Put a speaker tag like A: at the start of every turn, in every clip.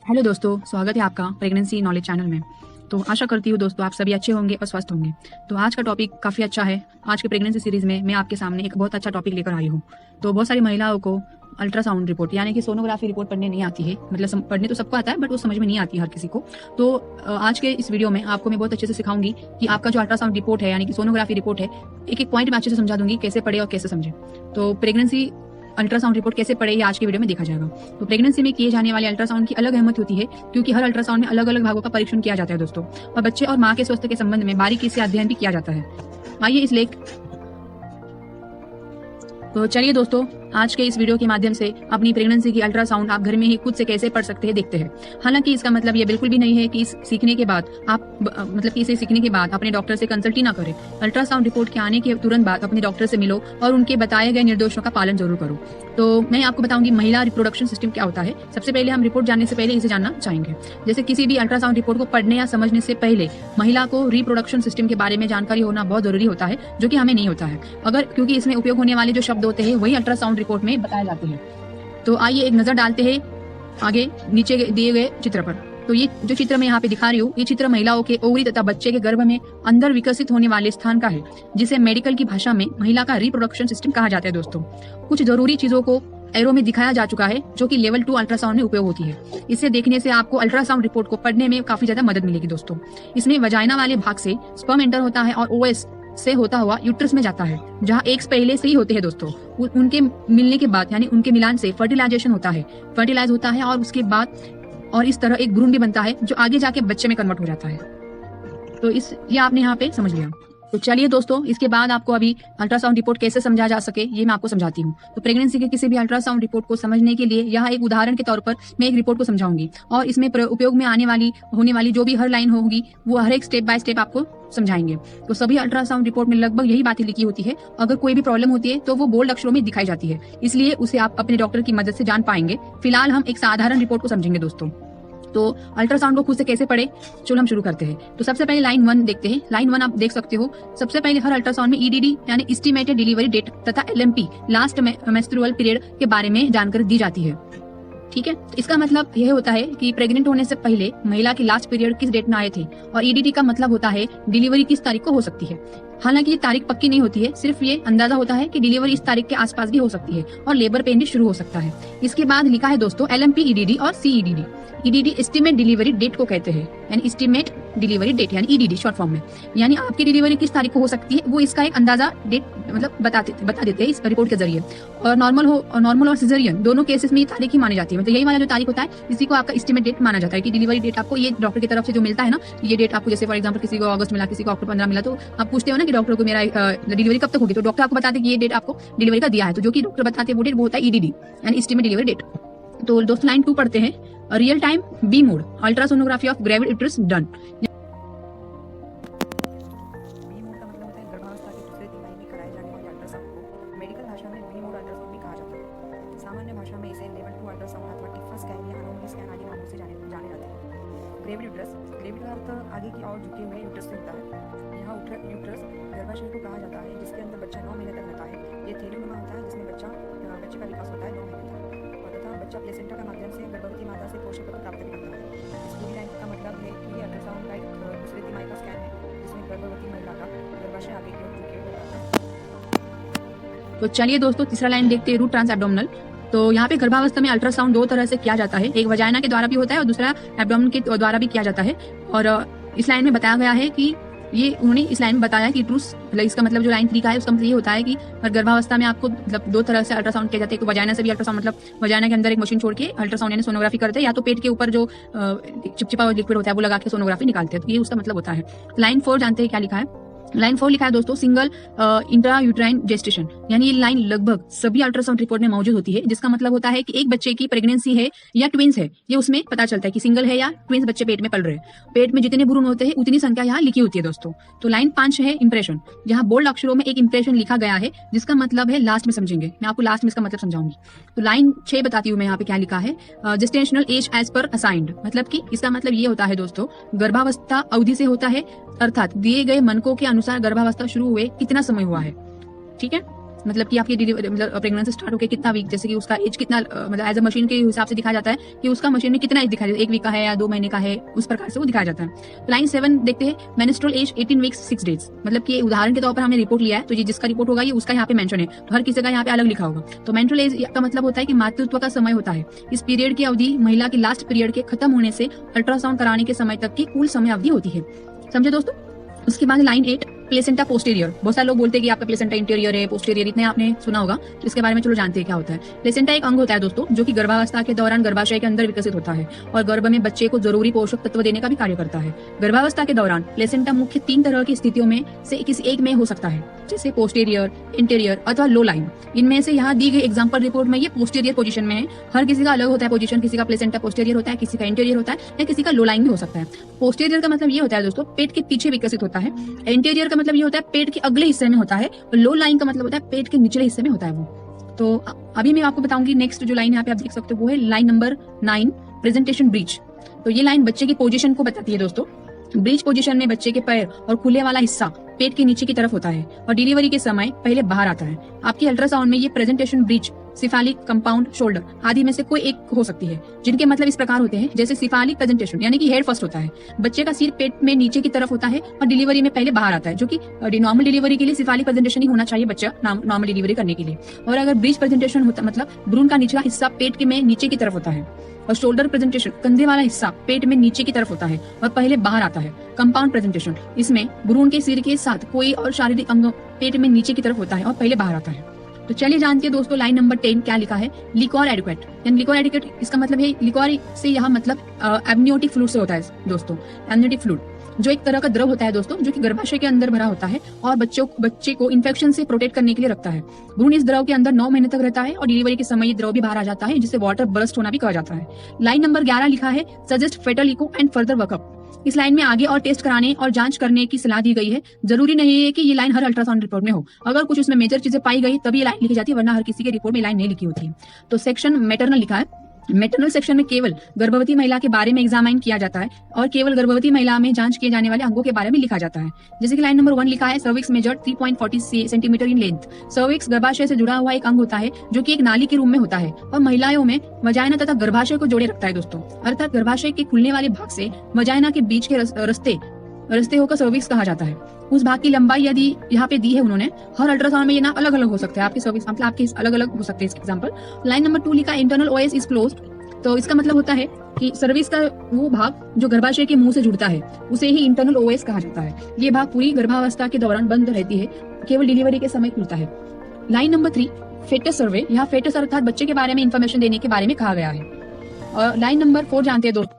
A: Hello दोस्तों, स्वागत है आपका प्रेगनेंसी नॉलेज चैनल में। तो आशा करती हूँ दोस्तों आप सभी अच्छे होंगे और स्वस्थ होंगे। तो आज का टॉपिक काफ़ी अच्छा है। आज के प्रेगनेंसी सीरीज में मैं आपके सामने एक बहुत अच्छा टॉपिक लेकर आई हूँ। तो बहुत सारी महिलाओं को अल्ट्रासाउंड रिपोर्ट यानी कि सोनोग्राफी रिपोर्ट पढ़ने नहीं आती है। मतलब पढ़ने तो सबको आता है बट वो समझ में नहीं आती हर किसी को। तो आज के इस वीडियो में आपको मैं बहुत अच्छे से सिखाऊंगी कि आपका जो अल्ट्रासाउंड रिपोर्ट है यानी कि सोनोग्राफी रिपोर्ट है, एक एक पॉइंट में अच्छे से समझा दूंगी कैसे पढ़े और कैसे समझे। तो प्रेगनेंसी अल्ट्रासाउंड रिपोर्ट कैसे पढ़े ये आज के वीडियो में देखा जाएगा। तो प्रेगनेंसी में किए जाने वाले अल्ट्रासाउंड की अलग अहमियत होती है क्योंकि हर अल्ट्रासाउंड में अलग अलग भागों का परीक्षण किया जाता है दोस्तों, और बच्चे और माँ के स्वास्थ्य के संबंध में बारीकी से अध्ययन भी किया जाता है। आइए इस लेख तो चलिए दोस्तों, आज के इस वीडियो के माध्यम से अपनी प्रेगनेंसी की अल्ट्रासाउंड आप घर में ही खुद से कैसे पढ़ सकते हैं देखते हैं। हालांकि इसका मतलब ये बिल्कुल भी नहीं है कि इसे सीखने के बाद अपने डॉक्टर से कंसल्ट ही ना करें। अल्ट्रासाउंड रिपोर्ट के आने के तुरंत बाद अपने डॉक्टर से मिलो और उनके बताए गए निर्देशों का पालन जरूर करो। तो मैं आपको बताऊंगी महिला रिप्रोडक्शन सिस्टम क्या होता है। सबसे पहले हम रिपोर्ट जानने से पहले इसे जानना चाहेंगे। जैसे किसी भी अल्ट्रासाउंड रिपोर्ट को पढ़ने या समझने से पहले महिला को रिप्रोडक्शन सिस्टम के बारे में जानकारी होना बहुत जरूरी होता है, जो कि हमें नहीं होता है क्योंकि इसमें उपयोग होने वाले जो शब्द होते हैं वही अल्ट्रासाउंड रिपोर्ट में बताए जाते हैं। तो आइए एक नजर डालते हैं आगे नीचे दिए गए चित्र पर। तो ये जो चित्र मैं यहाँ पे दिखा रही हूँ, ये चित्र महिलाओं के ओवरी तथा बच्चे के गर्भ में अंदर विकसित होने वाले स्थान का है, जिसे मेडिकल की भाषा में महिला का रिप्रोडक्शन सिस्टम कहा जाता है दोस्तों। कुछ जरूरी चीजों को एरो में दिखाया जा चुका है जो कि लेवल 2 अल्ट्रासाउंड में उपयोग होती है। इसे देखने से आपको अल्ट्रासाउंड रिपोर्ट को पढ़ने में काफी ज्यादा मदद मिलेगी दोस्तों। इसमें वजाइना वाले भाग से स्पर्म एंटर होता है और ओएस से होता हुआ यूट्रस में जाता है, जहाँ एग्स पहले से ही होते हैं दोस्तों। उनके मिलने के बाद यानी उनके मिलान से फर्टिलाइजेशन होता है, फर्टिलाइज होता है और उसके बाद और इस तरह एक भ्रूण भी बनता है जो आगे जाके बच्चे में कन्वर्ट हो जाता है। तो ये आपने यहाँ पे समझ लिया। तो चलिए दोस्तों, इसके बाद आपको अभी अल्ट्रासाउंड रिपोर्ट कैसे समझा जा सके ये मैं आपको समझाती हूँ। तो प्रेगनेंसी के किसी भी अल्ट्रासाउंड रिपोर्ट को समझने के लिए यहाँ एक उदाहरण के तौर पर मैं एक रिपोर्ट को समझाऊंगी और इसमें उपयोग में होने वाली जो भी हर लाइन होगी वो हर एक स्टेप बाय स्टेप आपको समझाएंगे। तो सभी अल्ट्रासाउंड रिपोर्ट में लगभग यही बातें लिखी होती है। अगर कोई भी प्रॉब्लम होती है तो वो बोल्ड अक्षरों में दिखाई जाती है, इसलिए उसे आप अपने डॉक्टर की मदद से जान पाएंगे। फिलहाल हम एक साधारण रिपोर्ट को समझेंगे दोस्तों। तो अल्ट्रासाउंड को खुद से कैसे पढ़े, चलो हम शुरू करते हैं। तो सबसे पहले लाइन 1 देखते हैं। लाइन 1 आप देख सकते हो। सबसे पहले हर अल्ट्रासाउंड में ईडीडी यानी एस्टिमेटेड डिलीवरी डेट तथा एलएमपी लास्ट मेंस्ट्रुअल पीरियड के बारे में जानकारी दी जाती है। ठीक है, इसका मतलब यह होता है कि प्रेग्नेंट होने से पहले महिला की लास्ट पीरियड किस डेट में आए थे, और ईडीडी का मतलब होता है डिलीवरी किस तारीख को हो सकती है। हालांकि ये तारीख पक्की नहीं होती है, सिर्फ ये अंदाजा होता है कि डिलीवरी इस तारीख के आसपास भी हो सकती है और लेबर पेन भी शुरू हो सकता है। इसके बाद लिखा है दोस्तों एलएमपी ईडीडी और सीईडीडी। ईडीडी एस्टिमेट डिलीवरी डेट को कहते हैं, यानी एस्टिमेट डिलीवरी डेट यानी ईडीडी शॉर्ट फॉर्म में, यानी आपकी डिलीवरी किस तारीख को हो सकती है वो इसका एक अंदाजा डेट मतलब बता देते हैं इस रिपोर्ट के जरिए। और नॉर्मल और सिजेरियन दोनों केसेस में ये तारीख ही मानी जाती है। मतलब यही वाला जो तारीख होता है इसी को आपका एस्टिमेट डेट माना जाता है कि डिलीवरी डेट आपको ये डॉक्टर की तरफ से जो मिलता है ना, ये डेट आपको जैसे फॉर एग्जाम्पल किसी को अगस्त मिला, किसी को अक्टूबर 15 मिला, तो आप पूछते हो ना कि डॉक्टर को मेरा डिलीवरी कब तक होगी, तो डॉक्टर आपको बताते कि ये डेट आपको डिलीवरी का दिया है। तो जो कि डॉक्टर बताते हैं वो डेट वो होता है ईडीडी यानी एस्टिमेट डिलीवरी डेट। तो दोस्तों लाइन 2 पढ़ते हैं। Real time B mode ultrasonography of gravid uterus done.
B: सामान्य भाषा में इसे लेवल 2 अल्ट्रासाउंड अथवा टिफा स्कैन या अनोमली स्कैन आदि नामों से जाने जाते हैं। ग्रेविड यूट्रस, ग्रेविड का अर्थ आगे की ओर झुके हुए यूट्रस से होता है। यहाँ यूट्रस गर्भाशय को कहा जाता है जिसके अंदर बच्चा 9 महीने तक रहता है। ये थैलीनुमा होता है जिसमें बच्चे का विकास होता है 9 महीने तक, और तथा बच्चा प्लेसेंटा का माध्यम से गर्भवती माता से पोषक तत्व प्राप्त करता है। इस पूरी लाइन का मतलब है कि ये अल्ट्रासाउंड का एक दूसरे तिमाही का स्कैन है जिसमें गर्भवती महिला का गर्भाशय आगे की ओर झुके हुए रहता है।
A: तो चलिए दोस्तों तीसरा लाइन देखते हैं, रूट ट्रांस एब्डोमिनल। तो यहाँ पे गर्भावस्था में अल्ट्रासाउंड 2 तरह से किया जाता है, एक वजाइना के द्वारा भी होता है और दूसरा एब्डोमेन के द्वारा भी किया जाता है। और इस लाइन में बताया गया है कि उन्होंने इस लाइन में बताया कि ट्रूस मतलब इसका मतलब जो लाइन 3 का है उसका मतलब ये होता है कि गर्भावस्था में आपको मतलब 2 तरह से अल्ट्रासाउंड किया जाता है। तो वजाइना से भी अल्ट्रासाउंड मतलब वजाइना के अंदर एक मशीन छोड़ के अल्ट्रासाउंड यानी सोनोग्राफी करते हैं, या तो पेट के ऊपर जो चिपचिपा लिक्विड होता है वो लगा के सोनोग्राफी निकालते हैं। तो ये उसका मतलब होता है। लाइन 4 जानते हैं क्या लिखा है। लाइन 4 लिखा है दोस्तों सिंगल इंट्रायूट्राइन जेस्टेशन, यानी ये लाइन लगभग सभी अल्ट्रासाउंड रिपोर्ट में मौजूद होती है, जिसका मतलब होता है कि एक बच्चे की प्रेगनेंसी है या ट्विंस है, ये उसमें पता चलता है कि सिंगल है या ट्विंस बच्चे पेट में पल रहे हैं। पेट में जितने भ्रूण होते हैं उतनी संख्या यहाँ लिखी होती है दोस्तों। तो लाइन 5 है इंप्रेशन, जहाँ बोल्ड अक्षरों में एक इंप्रेशन लिखा गया है जिसका मतलब है लास्ट में समझेंगे, मैं आपको लास्ट में इसका मतलब समझाऊंगी। तो लाइन 6 बताती हूँ मैं यहाँ पे क्या लिखा है। Gestational age as per assigned, मतलब कि इसका मतलब ये होता है दोस्तों गर्भावस्था अवधि से होता है, अर्थात दिए गए मानकों के अनुसार गर्भावस्था शुरू हुए कितना समय हुआ है। ठीक है, मतलब कि आपकी डिलीवरी मतलब प्रेगनेंसी स्टार्ट होकर कितना वीक, जैसे कि उसका एज कितना मतलब एज अ मशीन के हिसाब से दिखाया जाता है कि उसका मशीन में कितना एज दिखाया जाता है, 1 वीक का है या 2 महीने का है, उस प्रकार से वो दिखाया जाता है। लाइन 7 देखते हैं, मेंस्ट्रुअल एज 18 वीक्स 6 डेज, मतलब कि उदाहरण के तौर पर हमने रिपोर्ट लिया है, तो ये जिसका रिपोर्ट होगा ये उसका यहाँ पे मेंशन है, तो हर किसी का यहाँ पे अलग लिखा होगा। तो मेंस्ट्रुअल एज का मतलब होता है कि मातृत्व का समय होता है। इस पीरियड की अवधि महिला की लास्ट पीरियड के खत्म होने से अल्ट्रासाउंड कराने के समय तक की कुल समय अवधि होती है। समझे दोस्तों? उसके बाद लाइन 8 प्लेसेंटा पोस्टीरियर। बहुत सारे लोग बोलते हैं कि आपका प्लेसेंटा इंटीरियर है, पोस्टीरियर, इतने आपने सुना होगा, तो इसके बारे में चलो जानते हैं क्या होता है। प्लेसेंटा एक अंग होता है दोस्तों, जो कि गर्भावस्था के दौरान गर्भाशय के अंदर विकसित होता है और गर्भ में बच्चे को जरूरी पोषक तत्व देने का भी कार्य करता है। गर्भावस्था के दौरान प्लेसेंटा मुख्य 3 तरह की स्थितियों में से किसी एक में हो सकता है, जैसे पोस्टीरियर, इंटीरियर अथवा लो लाइन। इनमें से यहाँ दी गई एग्जाम्पल रिपोर्ट में ये पोस्टीरियर पोजीशन में है। हर किसी का अलग होता है पोजीशन, किसी का प्लेसेंटा पोस्टीरियर होता है, किसी का इंटीरियर होता है या किसी का लो लाइन भी हो सकता है। पोस्टीरियर का मतलब ये होता है दोस्तों, पेट के पीछे विकसित होता है। इंटीरियर का मतलब ये होता है पेट के अगले हिस्से में होता है, और लो लाइन का मतलब होता है पेट के निचले हिस्से में होता है वो। तो अभी मैं आपको बताऊंगी नेक्स्ट जो लाइन यहाँ पे आप देख सकते हो वो है लाइन नंबर 9 प्रेजेंटेशन ब्रीच। तो ये लाइन बच्चे की पोजीशन को बताती है दोस्तों। ब्रीच पोजीशन में बच्चे के पैर और खुले वाला हिस्सा पेट के नीचे की तरफ होता है और डिलीवरी के समय पहले बाहर आता है। आपकी अल्ट्रासाउंड में ये प्रेजेंटेशन ब्रीच, सिफालिक, कंपाउंड, शोल्डर आदि में से कोई एक हो सकती है, जिनके मतलब इस प्रकार होते हैं, जैसे सिफालिक प्रेजेंटेशन यानी कि हेड फर्स्ट होता है, बच्चे का सिर पेट में नीचे की तरफ होता है और डिलीवरी में पहले बाहर आता है, जो कि नॉर्मल डिलीवरी के लिए सिफालिक प्रेजेंटेशन ही होना चाहिए बच्चा नॉर्मल डिलीवरी करने के लिए। और अगर ब्रीच प्रेजेंटेशन होता मतलब भ्रूण का निचला हिस्सा पेट के में नीचे की तरफ होता है, और शोल्डर प्रेजेंटेशन कंधे वाला हिस्सा पेट में नीचे की तरफ होता है और पहले बाहर आता है। कंपाउंड प्रेजेंटेशन, इसमें भ्रूण के सिर के साथ कोई और शारीरिक अंग पेट में नीचे की तरफ होता है और पहले बाहर आता है। तो चलिए जानते हैं दोस्तों लाइन नंबर 10 क्या लिखा है। लिक्वार एडिक्वेट, यानी लिक्वार एडिक्वेट इसका मतलब है, लिक्वार से यहाँ मतलब एमनियोटिक फ्लूइड से होता है दोस्तों। एमनियोटिक फ्लूइड जो एक तरह का द्रव होता है दोस्तों, जो कि गर्भाशय के अंदर भरा होता है और बच्चे को इन्फेक्शन से प्रोटेक्ट करने के लिए रखता है। भ्रूण इस द्रव के अंदर 9 महीने तक रहता है और डिलीवरी के समय ये द्रव भी बाहर आ जाता है, जिसे वाटर बर्स्ट होना भी कहा जाता है। लाइन नंबर 11 लिखा है suggest fetal echo and further workup. इस लाइन में आगे और टेस्ट कराने और जांच करने की सलाह दी गई है। जरूरी नहीं है कि ये लाइन हर अल्ट्रासाउंड रिपोर्ट में हो, अगर कुछ उसमें मेजर चीजें पाई गई तभी ये लाइन लिखी जाती है, वरना हर किसी के रिपोर्ट में लाइन नहीं लिखी होती है। तो सेक्शन मैटरनल लिखा है। मैटरनल सेक्शन में केवल गर्भवती महिला के बारे में एग्जामाइन किया जाता है और केवल गर्भवती महिला में जांच किए जाने वाले अंगों के बारे में लिखा जाता है। जैसे कि लाइन नंबर 1 लिखा है cervix measured 3.40 centimetre in length. Cervix गर्भाशय से जुड़ा हुआ एक अंग होता है जो कि एक नाली के रूप में होता है और महिलाओं में वजाइना तथा गर्भाशय को जोड़े रखता है दोस्तों। अर्थात गर्भाशय के खुलने वाले भाग से वजाइना के बीच के रस्ते होकर सर्विक्स कहा जाता है। उस भाग की लंबाई यदि यहाँ पे दी है उन्होंने, हर अल्ट्रासाउंड में ये ना अलग अलग हो सकते हैं, आपकी सर्विक्स मतलब आपके अलग अलग हो सकते हैं। इसके एग्जांपल लाइन नंबर 2 लिखा इंटरनल ओएस इज क्लोज्ड। तो इसका मतलब होता है कि सर्विक्स का वो भाग जो गर्भाशय के मुंह से जुड़ता है उसे ही इंटरनल ओएस कहा जाता है। ये भाग पूरी गर्भावस्था के दौरान बंद रहती है, केवल डिलीवरी के समय खुलता है। लाइन नंबर 3 फेटस सर्वे, यहाँ फेटस अर्थात बच्चे के बारे में इंफॉर्मेशन देने के बारे में कहा गया है। और लाइन नंबर 4 जानते हैं दोस्तों।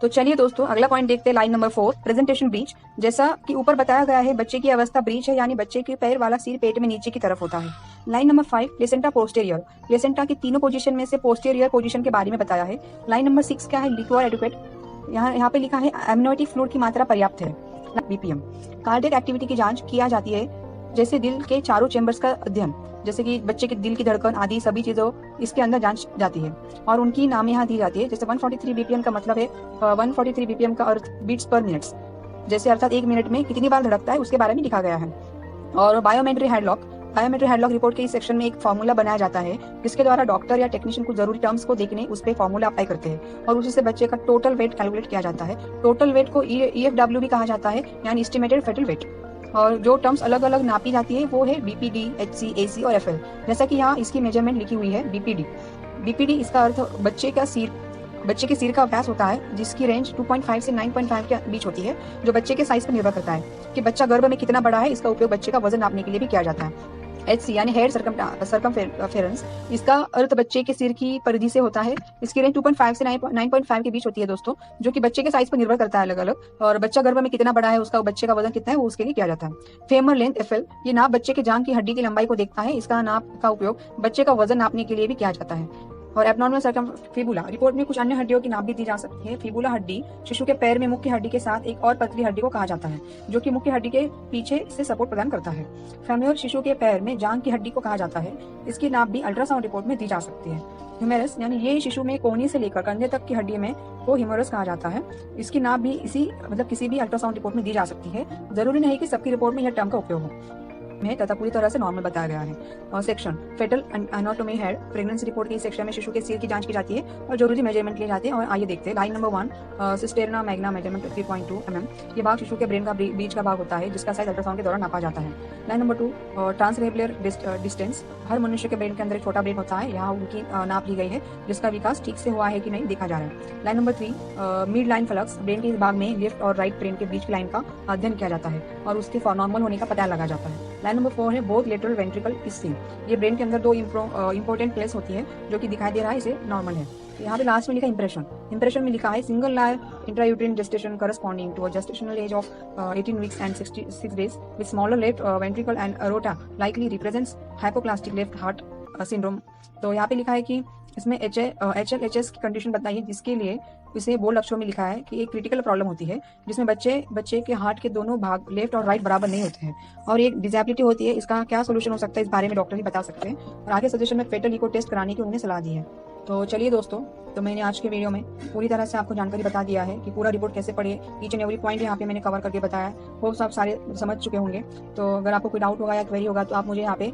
B: तो चलिए दोस्तों अगला पॉइंट देखते हैं, लाइन नंबर 4 प्रेजेंटेशन ब्रीच। जैसा कि ऊपर बताया गया है बच्चे की अवस्था ब्रीच है, यानी बच्चे के पैर वाला सिर पेट में नीचे की तरफ होता है। Line number 5 placenta posterior, placenta की तीनों पोजीशन में से पोस्टीरियर पोजीशन के बारे में बताया है। लाइन नंबर 6 क्या है, लिक्वार एडिक्वेट। यहाँ पे लिखा है एमनियोटिक फ्लूइड की मात्रा पर्याप्त है। बीपीएम कार्डियक एक्टिविटी की जांच किया जाती है, जैसे दिल के चारों चेंबर्स का अध्ययन, जैसे कि बच्चे के दिल की धड़कन आदि सभी चीजों इसके अंदर जांच जाती है और उनकी नाम यहाँ दी जाती है। जैसे 143 बीपीएम का मतलब है 143 बीपीएम का अर्थ बीट्स पर मिनट्स, जैसे अर्थात 1 मिनट में कितनी बार धड़कता है उसके बारे में लिखा गया है। और बायोमेट्री हेडलॉक रिपोर्ट के इस सेक्शन में एक फार्मूला बनाया जाता है, जिसके द्वारा डॉक्टर या टेक्नीशियन को जरूरी टर्म्स को देखने उस पर फार्मूला अप्लाई करते हैं और उसी से बच्चे का टोटल वेट कैलकुलेट किया जाता है। टोटल वेट को EFW भी कहा जाता है, यानी एस्टिमेटेड फेटल वेट। और जो टर्म्स अलग अलग नापी जाती है वो है BPD, HC, AC और FL। जैसा कि यहाँ इसकी मेजरमेंट लिखी हुई है BPD इसका अर्थ बच्चे के सिर का व्यास होता है, जिसकी रेंज 2.5 से 9.5 के बीच होती है, जो बच्चे के साइज पर निर्भर करता है कि बच्चा गर्भ में कितना बड़ा है। इसका उपयोग बच्चे का वजन नापने के लिए भी किया जाता है। HC यानी हेड सर्कमफेरेंस, इसका अर्थ बच्चे के सिर की परिधि से होता है। इसकी रेंज 2.5 से 9.5 के बीच होती है दोस्तों, जो कि बच्चे के साइज पर निर्भर करता है अलग अलग, और बच्चा गर्भ में कितना बड़ा है उसका बच्चे का वजन कितना है वो उसके लिए किया जाता है। फेमर लेंथ FL, ये नाप बच्चे के जांघ की हड्डी की लंबाई को देखता है। इसका नाप का उपयोग बच्चे का वजन नापने के लिए भी किया जाता है। और एब्नॉर्मल फिबुला रिपोर्ट में कुछ अन्य हड्डियों की नाप भी दी जा सकती है। फिबुला हड्डी शिशु के पैर में मुख्य हड्डी के साथ एक और पतली हड्डी को कहा जाता है, जो कि मुख्य हड्डी के पीछे से सपोर्ट प्रदान करता है। फेम्योर शिशु के पैर में जांघ की हड्डी को कहा जाता है। इसकी नाप भी अल्ट्रासाउंड रिपोर्ट में दी जा सकती है। ह्यूमेरस यानी ये शिशु में कोहनी से लेकर कंधे तक की हड्डी में को ह्यूमेरस कहा जाता है। इसकी नाप भी किसी भी अल्ट्रासाउंड रिपोर्ट में दी जा सकती है। जरूरी नहीं कि सबकी रिपोर्ट में यह टर्म का उपयोग हो। में तथा पूरी तरह से नॉर्मल बताया गया है। Section fetal anatomy head pregnancy report के इस सेक्शन में शिशु के सिर की जांच की जाती है और जरूरी मेजरमेंट लिए जाते हैं। और आइए देखते हैं line number 1 cisterna magna measurement 3.2 mm। ये भाग शिशु के ब्रेन का बीच का भाग होता है जिसका साइज अल्ट्रासाउंड के दौरान नापा जाता है। Line number 2 transcerebellar distance. हर मनुष्य के ब्रेन के अंदर एक छोटा ब्रेन होता है, यहाँ उनकी नाप ली गई है जिसका विकास ठीक से हुआ है कि नहीं देखा जा रहा है। Line number 3 mid line flux. Brain के इस भाग में लेफ्ट और राइट ब्रेन के बीच की लाइन का अध्ययन किया जाता है और उसके नॉर्मल होने का पता लगा जाता है। लाइन नंबर 4 है both lateral ventricle is seen. ये ब्रेन के अंदर दो इंपॉर्टेंट प्लेस होती है जो कि दिखाई दे रहा है, इसे नॉर्मल है। यहाँ पे लास्ट में लिखा इंप्रेशन में लिखा है single live intrauterine gestation corresponding to a gestational age of 18 weeks and 66 days with smaller left ventricle and aorta likely represents hypoplastic left heart syndrome। तो यहाँ पे लिखा है कि इसमें HLHS की कंडीशन बताई है जिसके लिए इसे बोल्ड अक्षरों में लिखा है कि एक क्रिटिकल प्रॉब्लम होती है जिसमें बच्चे के हार्ट के दोनों भाग लेफ्ट और राइट बराबर नहीं होते हैं और एक डिसेबिलिटी होती है। इसका क्या सोल्यूशन हो सकता है इस बारे में डॉक्टर ही बता सकते हैं और आगे सजेशन में फेटल इको टेस्ट कराने की उन्होंने सलाह दी है। तो चलिए दोस्तों, तो मैंने आज के वीडियो में पूरी तरह से आपको जानकारी बता दिया है कि पूरा रिपोर्ट कैसे पढ़े, ईच एंड एवरी पॉइंट यहाँ पे मैंने कवर करके बताया है। होप्स आप सारे समझ चुके होंगे। तो अगर आपको कोई डाउट होगा या क्वेरी होगा तो आप मुझे यहाँ पे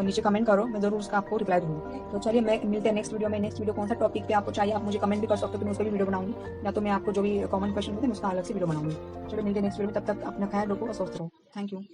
B: नीचे कमेंट करो, मैं जरूर उसका आपको रिप्लाई दूंगी। तो चलिए मिलते हैं नेक्स्ट वीडियो में। नेक्स्ट वीडियो कौन सा टॉपिक पे आपको चाहिए आप मुझे कमेंट भी कर सकते हो, तो मैं उसका भी वीडियो बनाऊंगी, या तो मैं आपको जो भी कॉमन क्वेश्चन होते हैं उसका अलग से वीडियो बनाऊंगी। चलिए मिलते हैं नेक्स्ट वीडियो में, तब तक अपना ख्याल रखो और स्वस्थ रहो। Thank you.